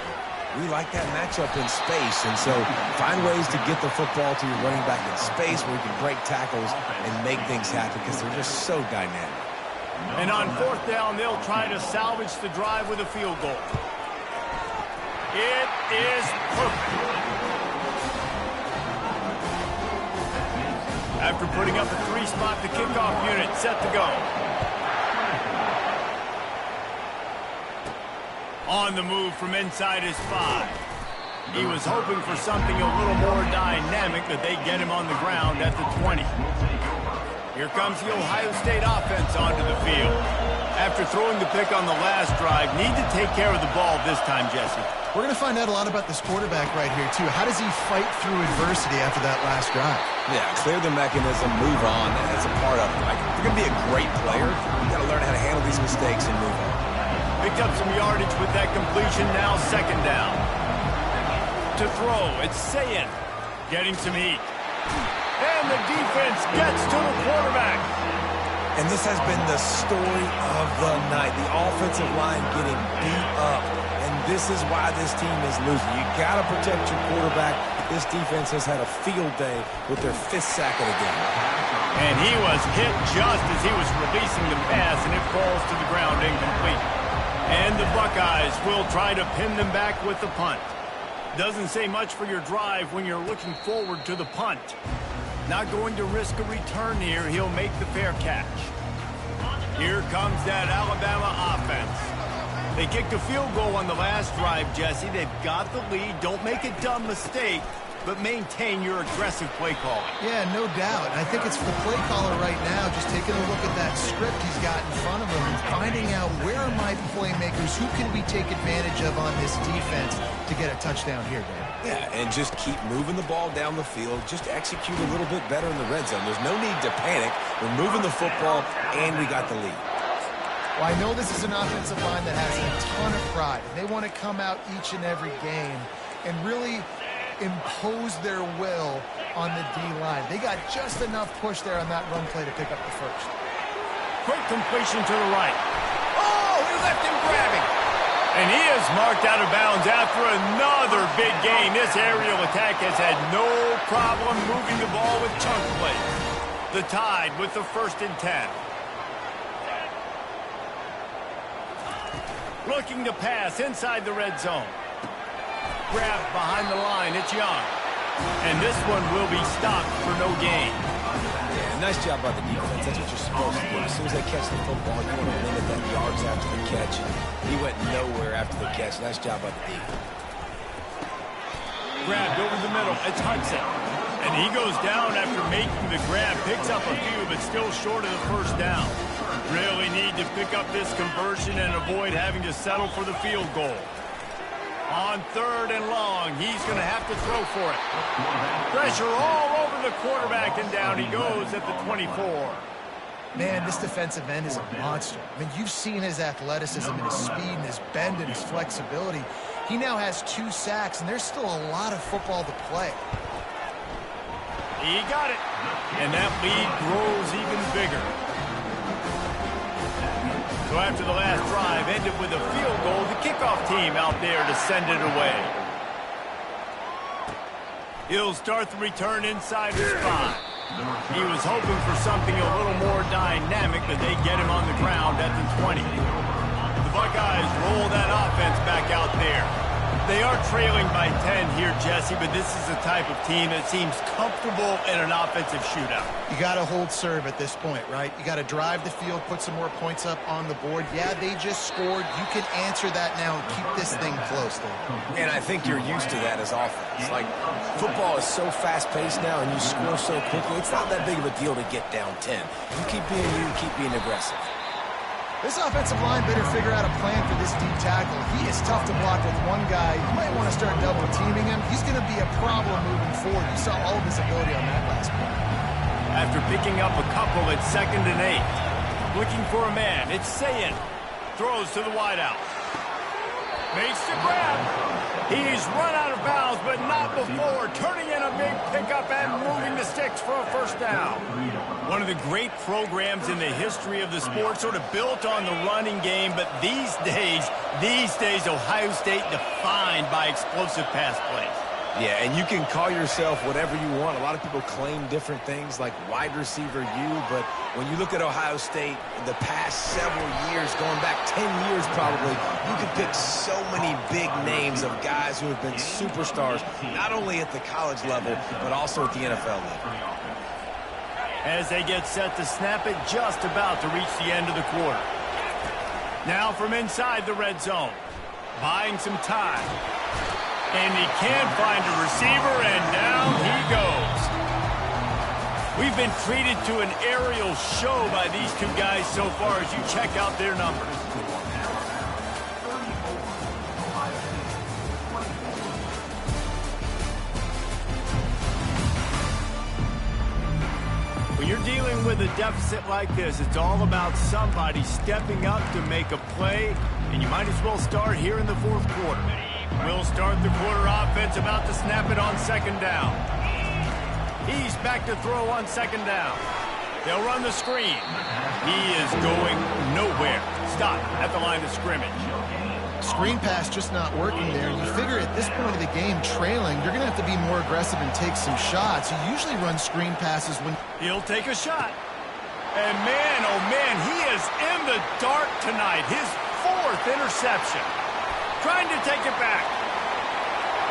We like that matchup in space, and so find ways to get the football to your running back in space where you can break tackles and make things happen because they're just so dynamic. And on 4th down, they'll try to salvage the drive with a field goal. It is perfect. After putting up a 3-spot, the kickoff unit set to go. On the move from inside his 5. He was hoping for something a little more dynamic, but they get him on the ground at the 20. Here comes the Ohio State offense onto the field. After throwing the pick on the last drive, need to take care of the ball this time, Jesse. We're going to find out a lot about this quarterback right here, too. How does he fight through adversity after that last drive? Yeah, clear the mechanism, move on. That's a part of it. Like, if you're going to be a great player, you got to learn how to handle these mistakes and move on. Picked up some yardage with that completion, now second down. To throw, it's Sayin. Getting some heat. And the defense gets to the quarterback. And this has been the story of the night. The offensive line getting beat up. And this is why this team is losing. You got to protect your quarterback. This defense has had a field day with their 5th sack of the game. And he was hit just as he was releasing the pass, and it falls to the ground incomplete. And the Buckeyes will try to pin them back with the punt. Doesn't say much for your drive when you're looking forward to the punt. Not going to risk a return here. He'll make the fair catch. Here comes that Alabama offense. They kicked a field goal on the last drive, Jesse. They've got the lead. Don't make a dumb mistake, but maintain your aggressive play calling. Yeah, no doubt. I think it's the play caller right now just taking a look at that script he's got in front of him and finding out where are my playmakers, who can we take advantage of on this defense to get a touchdown here, Dave. Yeah, and just keep moving the ball down the field. Just execute a little bit better in the red zone. There's no need to panic. We're moving the football, and we got the lead. Well, I know this is an offensive line that has a ton of pride. They want to come out each and every game and really impose their will on the D-line. They got just enough push there on that run play to pick up the first. Quick completion to the right. Oh, he left him grabbing. And he is marked out of bounds after another big gain. This aerial attack has had no problem moving the ball with chunk plays. The Tide with the 1st and 10. Looking to pass inside the red zone. Grab behind the line. It's Young. And this one will be stopped for no gain. Yeah, nice job by the defense. That's what you're supposed to do. As soon as they catch the football, you want to limit that yards after the catch. He went nowhere after the catch. Nice job by the defense. Grabbed over the middle. It's Hudson. And he goes down after making the grab. Picks up a few, but still short of the first down. Really need to pick up this conversion and avoid having to settle for the field goal. On 3rd and long, he's going to have to throw for it. Pressure all over the quarterback, and down he goes at the 24. Man, this defensive end is a monster. I mean, you've seen his athleticism and his speed and his bend and his flexibility. He now has 2 sacks, and there's still a lot of football to play. He got it, and that lead grows even bigger. So after the last drive ended with a field goal, the kickoff team out there to send it away. He'll start the return inside his 5. He was hoping for something a little more dynamic, but they get him on the ground at the 20. The Buckeyes roll that offense back out there. They are trailing by 10 here, Jesse, but this is the type of team that seems comfortable in an offensive shootout. You got to hold serve at this point, right? You got to drive the field, put some more points up on the board. Yeah, they just scored. You can answer that now and keep this thing close, though. And I think you're used to that as offense. Like, football is so fast-paced now, and you score so quickly, it's not that big of a deal to get down 10. You keep being aggressive. This offensive line better figure out a plan for this deep tackle. He is tough to block with one guy. You might want to start double-teaming him. He's going to be a problem moving forward. You saw all of his ability on that last play. After picking up a couple at 2nd and 8. Looking for a man. It's Sayin. Throws to the wideout. Makes the grab. He's run out of bounds, but not before. Turning in a big pickup and moving the sticks for a first down. One of the great programs in the history of the sport, sort of built on the running game, but these days, Ohio State defined by explosive pass plays. Yeah, and you can call yourself whatever you want. A lot of people claim different things like wide receiver U, but when you look at Ohio State, the past several years, going back 10 years probably, you could pick so many big names of guys who have been superstars, not only at the college level, but also at the NFL level. As they get set to snap it, just about to reach the end of the quarter. Now from inside the red zone, buying some time. And he can't find a receiver, and down he goes. We've been treated to an aerial show by these two guys so far as you check out their numbers. When you're dealing with a deficit like this, it's all about somebody stepping up to make a play, and you might as well start here in the fourth quarter. We'll start the quarter offense about to snap it on second down. He's back to throw on second down. They'll run the screen. He is going nowhere. Stop at the line of scrimmage. Screen pass just not working there. You figure at this point of the game, trailing, you're going to have to be more aggressive and take some shots. You usually run screen passes when... He'll take a shot. And man, oh man, he is in the dark tonight. His 4th interception. Trying to take it back.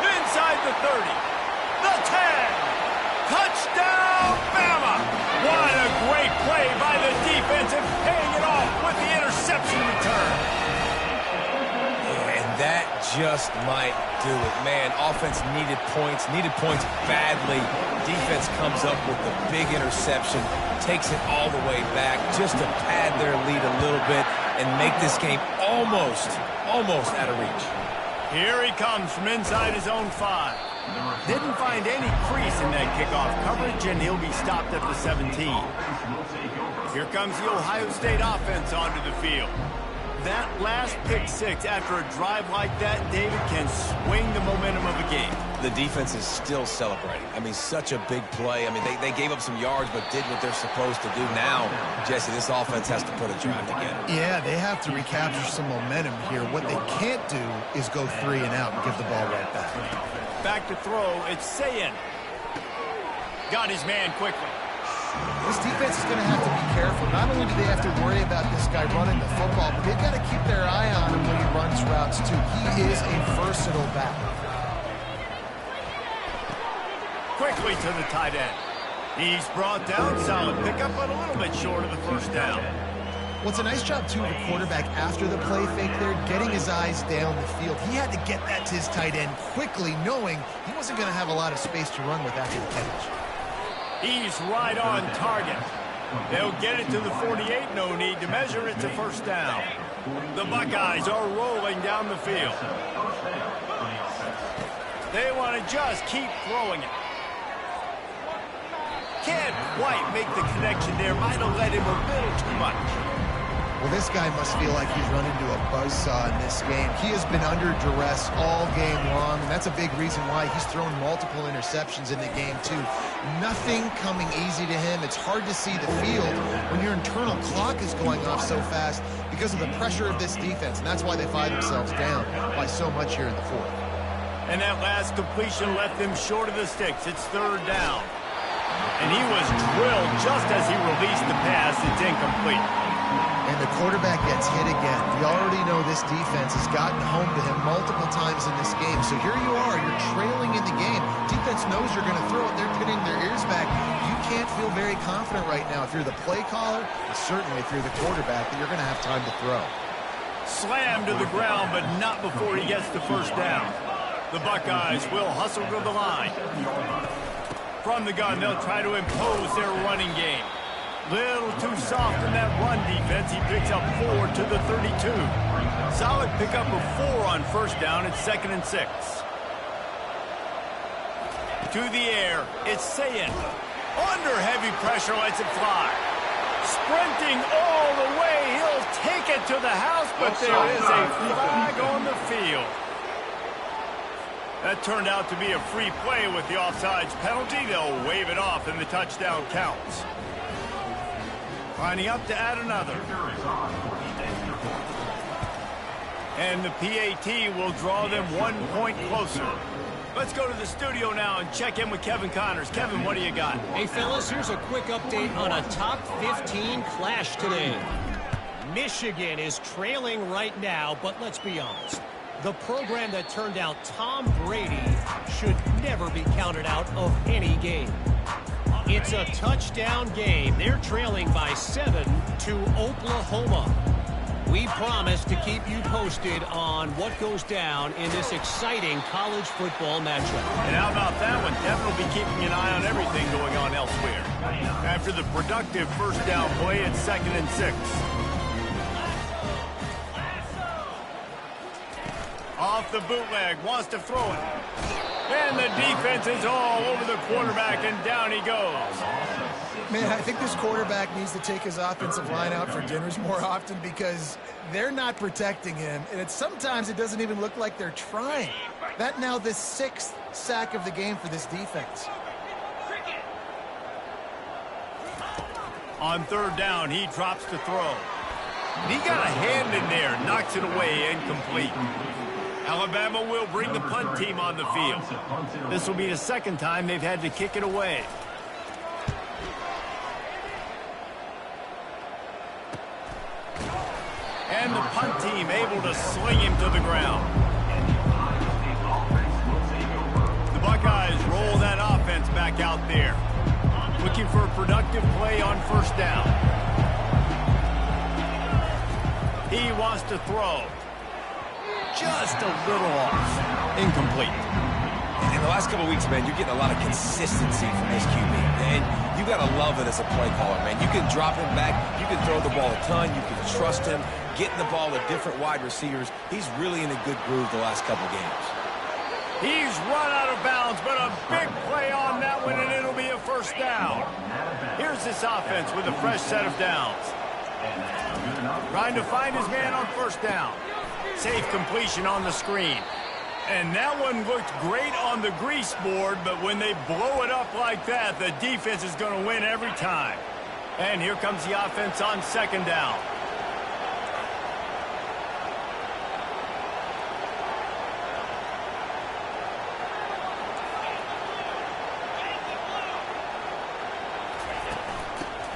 Inside the 30. The 10. Touchdown, Bama! What a great play by the defense and paying it off with the interception return. And that just might do it. Man, offense needed points badly. Defense comes up with the big interception, takes it all the way back just to pad their lead a little bit and make this game almost out of reach. Here he comes from inside his own 5. Didn't find any crease in that kickoff coverage, and he'll be stopped at the 17. Here comes the Ohio State offense onto the field. That last pick 6 after a drive like that, David, can swing the momentum of a game. The defense is still celebrating. I mean, such a big play. I mean, they gave up some yards but did what they're supposed to do. Now, Jesse, this offense has to put a drive together. Yeah, they have to recapture some momentum here. What they can't do is go 3 and out and give the ball right back. Back to throw, it's Sayin. Got his man quickly. This defense is going to have to be careful. Not only do they have to worry about this guy running the football, but they've got to keep their eye on him when he runs routes, too. He is a versatile back. Quickly to the tight end. He's brought down, solid pickup, but a little bit short of the first down. Well, it's a nice job, too, of the quarterback after the play fake there, getting his eyes down the field. He had to get that to his tight end quickly, knowing he wasn't going to have a lot of space to run with after the catch. He's right on target. They'll get it to the 48. No need to measure. It's a first down. The Buckeyes are rolling down the field. They want to just keep throwing it. Can't quite make the connection there. Might have let him a little too much. Well, this guy must feel like he's run into a buzzsaw in this game. He has been under duress all game long, and that's a big reason why he's thrown multiple interceptions in the game, too. Nothing coming easy to him. It's hard to see the field when your internal clock is going off so fast because of the pressure of this defense, and that's why they find themselves down by so much here in the 4th. And that last completion left them short of the sticks. It's 3rd down. And he was drilled just as he released the pass. It's incomplete. And the quarterback gets hit again. We already know this defense has gotten home to him multiple times in this game. So here you are, you're trailing in the game. Defense knows you're going to throw it. They're pinning their ears back. You can't feel very confident right now if you're the play caller, and certainly if you're the quarterback, that you're going to have time to throw. Slammed to the ground, but not before he gets the first down. The Buckeyes will hustle to the line. From the gun, they'll try to impose their running game. Little too soft in that run defense. He picks up 4 to the 32. Solid pickup of 4 on first down. It's 2nd and 6. To the air, it's Sayin. Under heavy pressure, lets it fly. Sprinting all the way. He'll take it to the house, but there is a flag on the field. That turned out to be a free play with the offsides penalty. They'll wave it off and the touchdown counts. Lining up to add another. And the PAT will draw them 1 point closer. Let's go to the studio now and check in with Kevin Connors. Kevin, what do you got? Hey, fellas, here's a quick update on a top 15 clash today. Michigan is trailing right now, but let's be honest. The program that turned out Tom Brady should never be counted out of any game. It's a touchdown game. They're trailing by 7 to Oklahoma. We promise to keep you posted on what goes down in this exciting college football matchup. And how about that one? Devin will be keeping an eye on everything going on elsewhere. After the productive first down play, it's 2nd and 6. Off the bootleg, wants to throw it. And the defense is all over the quarterback, and down he goes. Man, I think this quarterback needs to take his offensive line out for dinners more often because they're not protecting him. And sometimes it doesn't even look like they're trying. That now the 6th sack of the game for this defense. On 3rd down, he drops to throw. He got a hand in there, knocks it away, incomplete. Alabama will bring the punt team on the field. This will be the 2nd time they've had to kick it away. And the punt team able to sling him to the ground. The Buckeyes roll that offense back out there. Looking for a productive play on 1st down. He wants to throw. Just a little off. Incomplete. In the last couple of weeks, man, you're getting a lot of consistency from this QB. And you got to love it as a play caller, man. You can drop him back. You can throw the ball a ton. You can trust him. Getting the ball to different wide receivers. He's really in a good groove the last couple of games. He's run out of bounds, but a big play on that one, and it'll be a 1st down. Here's this offense with a fresh set of downs. Trying to find his man on 1st down. Safe completion on the screen. And that one looked great on the grease board, but when they blow it up like that, the defense is going to win every time. And here comes the offense on 2nd down.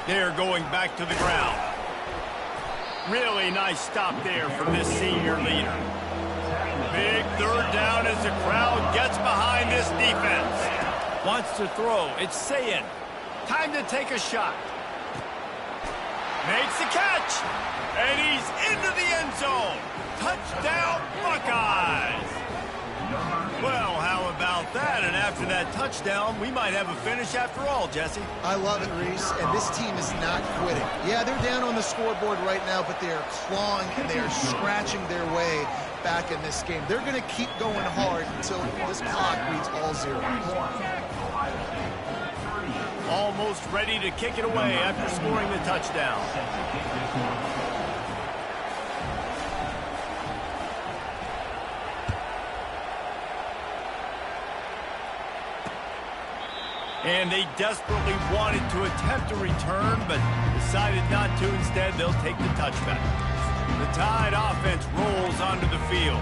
They're going back to the ground. Really nice stop there from this senior leader. Big 3rd down as the crowd gets behind this defense. Wants to throw. It's Sayin. Time to take a shot. Makes the catch. And he's into the end zone. Touchdown, Buckeyes. Well, how about that? And after that touchdown, we might have a finish after all, Jesse. I love it, Reese, and this team is not quitting. Yeah, they're down on the scoreboard right now, but they are clawing and they are scratching their way back in this game. They're going to keep going hard until this clock reads all zeros. Almost ready to kick it away after scoring the touchdown. And they desperately wanted to attempt a return, but decided not to. Instead, they'll take the touchback. The Tide offense rolls onto the field.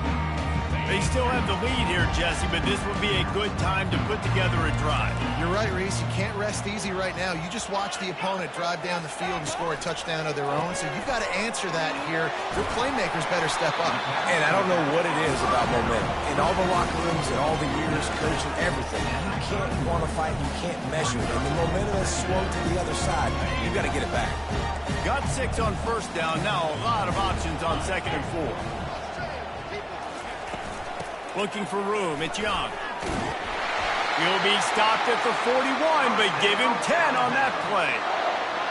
They still have the lead here, Jesse, but this would be a good time to put together a drive. You're right, Reese. You can't rest easy right now. You just watch the opponent drive down the field and score a touchdown of their own, so you've got to answer that here. Your playmakers better step up. And I don't know what it is about momentum. In all the locker rooms and all the years, coaching, everything, you can't quantify it, you can't measure it. And the momentum has swung to the other side. You've got to get it back. Got 6 on 1st down. Now a lot of options on 2nd and 4. Looking for room. It's Young. He'll be stopped at the 41, but give him 10 on that play.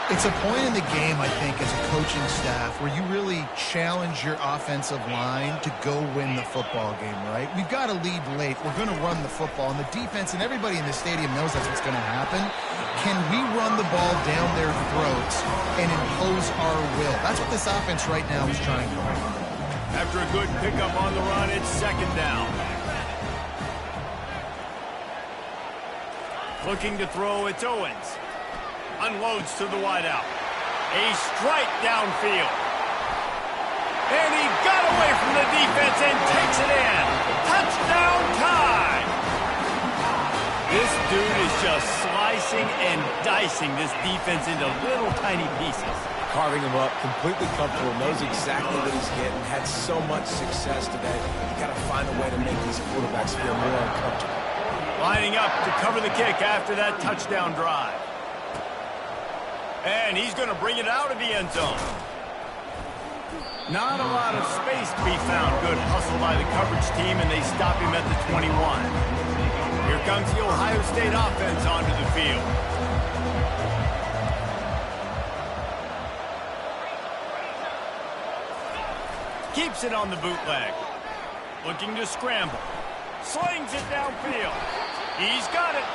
It's a point in the game, I think, as a coaching staff where you really challenge your offensive line to go win the football game, right? We've got to lead late. We're going to run the football, and the defense and everybody in the stadium knows that's what's going to happen. Can we run the ball down their throats and impose our will? That's what this offense right now is trying to do. After a good pickup on the run, it's 2nd down. Looking to throw, it's Owens. Unloads to the wideout. A strike downfield. And he got away from the defense and takes it in. Touchdown time! This dude is just slicing and dicing this defense into little tiny pieces. Carving him up, completely comfortable, knows exactly what he's getting, had so much success today. You got to find a way to make these quarterbacks feel more uncomfortable. Lining up to cover the kick after that touchdown drive. And he's going to bring it out of the end zone. Not a lot of space to be found. Good hustle by the coverage team, and they stop him at the 21. Here comes the Ohio State offense onto the field. Keeps it on the bootleg. Looking to scramble. Slings it downfield. He's got it.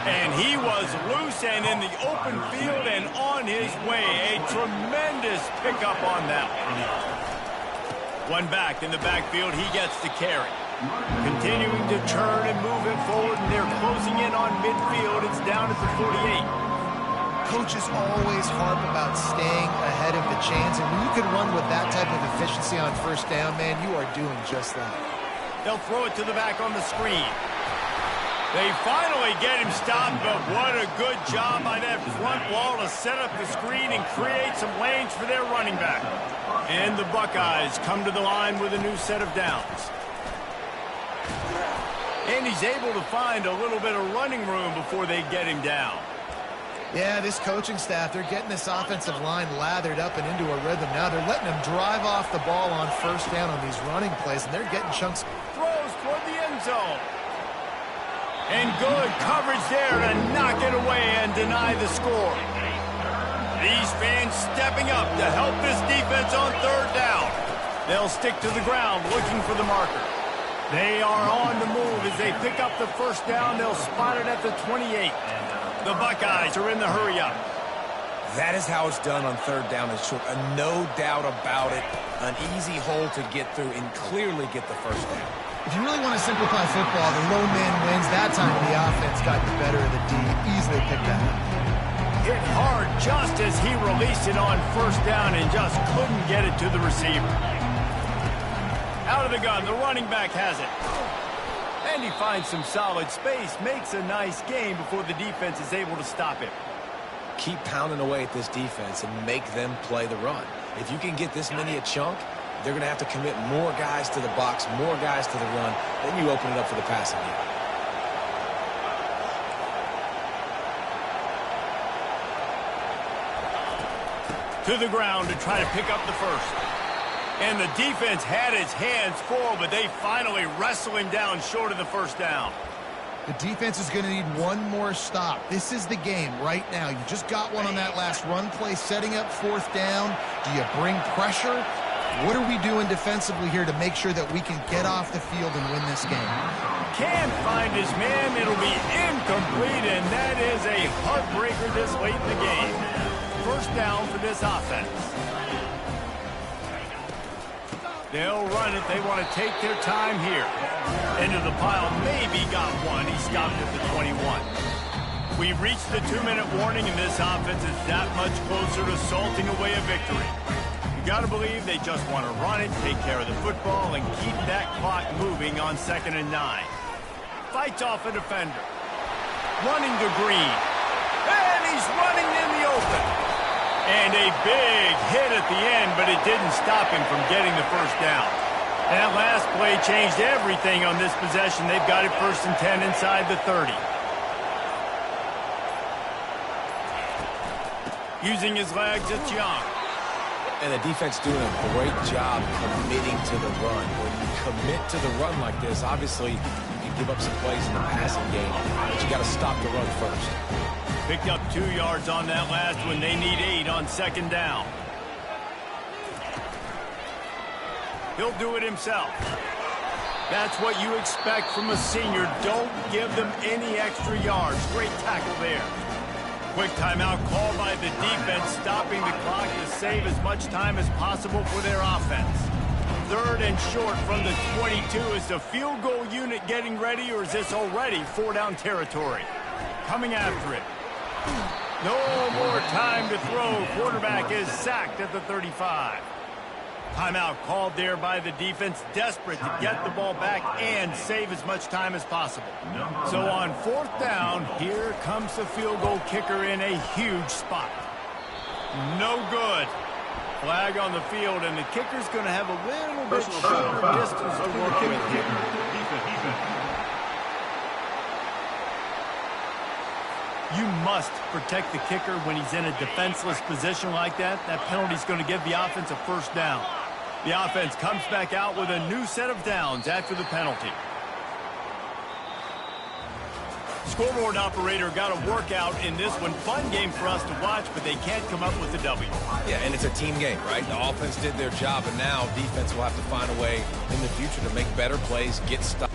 And he was loose and in the open field and on his way. A tremendous pickup on that one. One back in the backfield. He gets the carry. Continuing to turn and move it forward, and they're closing in on midfield. It's down at the 48. Coaches always harp about staying ahead of the chains, and when you can run with that type of efficiency on first down, man, you are doing just that. They'll throw it to the back on the screen. They finally get him stopped, but what a good job by that front wall to set up the screen and create some lanes for their running back. And the Buckeyes come to the line with a new set of downs. And he's able to find a little bit of running room before they get him down. Yeah, this coaching staff, they're getting this offensive line lathered up and into a rhythm now. They're letting them drive off the ball on first down on these running plays, and they're getting chunks. Throws toward the end zone. And good coverage there to knock it away and deny the score. These fans stepping up to help this defense on third down. They'll stick to the ground looking for the marker. They are on the move as they pick up the first down. They'll spot it at the 28. The Buckeyes are in the hurry-up. That is how it's done on third down and short. No doubt about it. An easy hole to get through and clearly get the first down. If you really want to simplify football, the lone man wins. That time the offense got the better of the D. Easily picked that up. Hit hard just as he released it on first down and just couldn't get it to the receiver. Out of the gun, the running back has it. And he finds some solid space, makes a nice game before the defense is able to stop him. Keep pounding away at this defense and make them play the run. If you can get this many a chunk, they're going to have to commit more guys to the box, more guys to the run. Then you open it up for the passing game. To the ground to try to pick up the first. And the defense had its hands full, but they finally wrestle him down short of the first down. The defense is going to need one more stop. This is the game right now. You just got one on that last run play, setting up fourth down. Do you bring pressure? What are we doing defensively here to make sure that we can get off the field and win this game? Can't find his man. It'll be incomplete, and that is a heartbreaker this late in the game. First down for this offense. They'll run it. They want to take their time here. Into the pile. Maybe got one. He stopped at the 21. We've reached the 2-minute warning, and this offense is that much closer to salting away a victory. You got to believe they just want to run it, take care of the football, and keep that clock moving on 2nd and 9. Fights off a defender. Running to Green. And he's running in the open. And a big hit at the end, but it didn't stop him from getting the first down. That last play changed everything on this possession. They've got it 1st and 10 inside the 30. Using his legs, it's Young. And the defense doing a great job committing to the run. When you commit to the run like this, obviously you can give up some plays in the passing game, but you got to stop the run first. Picked up 2 yards on that last one. They need 8 on 2nd down. He'll do it himself. That's what you expect from a senior. Don't give them any extra yards. Great tackle there. Quick timeout called by the defense, stopping the clock to save as much time as possible for their offense. 3rd and short from the 22. Is the field goal unit getting ready, or is this already 4-down territory? Coming after it. No more time to throw. Quarterback is sacked at the 35. Timeout called there by the defense, desperate to get the ball back and save as much time as possible. So on 4th down, here comes the field goal kicker in a huge spot. No good. Flag on the field, and the kicker's going to have a little bit shorter distance to work with here. You must protect the kicker when he's in a defenseless position like that. That penalty's going to give the offense a 1st down. The offense comes back out with a new set of downs after the penalty. Scoreboard operator got a workout in this one. Fun game for us to watch, but they can't come up with the W. Yeah, and it's a team game, right? The offense did their job, and now defense will have to find a way in the future to make better plays, get stops.